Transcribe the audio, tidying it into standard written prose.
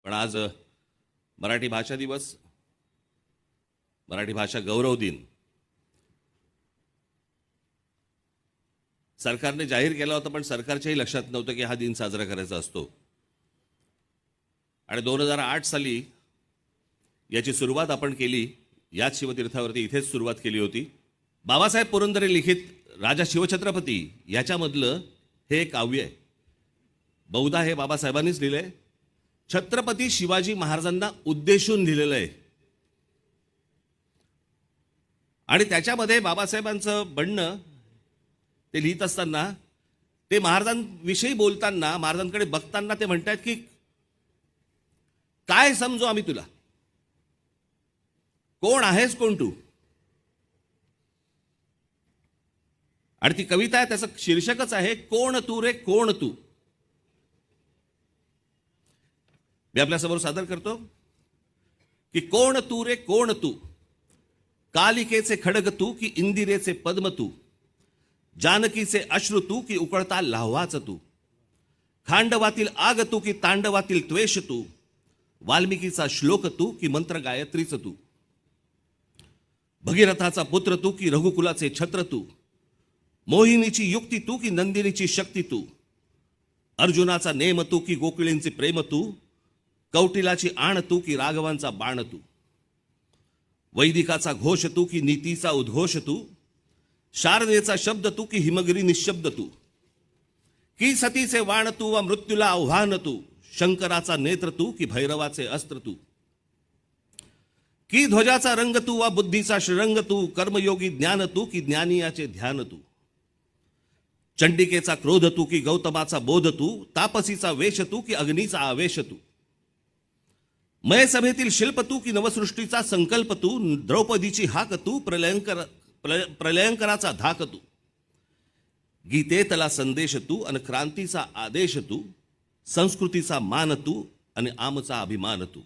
पण आज मराठी भाषा दिवस, मराठी भाषा गौरव दिन सरकारने जाहीर केला होता, पण सरकारच्याही लक्षात नव्हतं की हा दिन साजरा करायचा असतो. आणि 2008 साली याची सुरुवात आपण केली. याच शिवतीर्थावरती इथेच सुरुवात केली होती. बाबासाहेब पुरंदरे लिखित राजा शिवछत्रपती याच्यामधलं हे एक काव्य आहे. बहुधा हे बाबासाहेबांनीच लिहिलंय. छत्रपती शिवाजी महाराजांना उद्देशून लिहिलेलं आहे. आणि त्याच्यामध्ये बाबासाहेबांचं म्हणणं ते लिहित असताना, ते महाराजांविषयी बोलताना, महाराजांकडे बघताना ते म्हणतात की काय समजू आम्ही तुला, कोण आहेस कोण तू. आणि ती कविता आहे, त्याचं शीर्षकच आहे कोण तू रे कोण तू. मी आपल्यासमोर सादर करतो की कोण तू रे कोण तू, कालिकेचे खडग तू की इंदिरेचे पद्म तू, जानकीचे अश्रू तू की उकळता लाव्हाच तू, खांडवातील आग तू की तांडवातील त्वेष तू, वाल्मिकीचा श्लोक तू की मंत्र गायत्रीच तू, भगीरथाचा पुत्र तू की रघुकुलाचे छत्र तू, मोहिनीची युक्ती तू की नंदिनीची शक्ती तू, अर्जुनाचा नेम तू की गोकुळींचे प्रेम तू, कौटिलाची आण तू की राघवांचा बाण तू, वैदिकाचा घोष तू की नीतीचा उद्घोष तू, शारदेचा शब्द तू की हिमगिरी निशब्द तू, की सतीचे वाण तू व मृत्यूला आव्हान तू, शंकराचा नेत्र तू की भैरवाचे अस्त्र तू, की ध्वजाचा रंग तू वा बुद्धीचा श्रीरंग तू, कर्मयोगी ज्ञान तू की ज्ञानियाचे ध्यान तू, चंडिकेचा क्रोध तू की गौतमाचा बोध तू, तापसीचा वेश तू की अग्नीचा आवेश तू, मय सभेतील शिल्प तू की नवसृष्टीचा संकल्प तू, द्रौपदीची हाक तू प्रलयंकराचा धाक तू, गीतेतला संदेश तू आणि क्रांतीचा आदेश तू, संस्कृतीचा मान तू आणि आमचा अभिमान तू.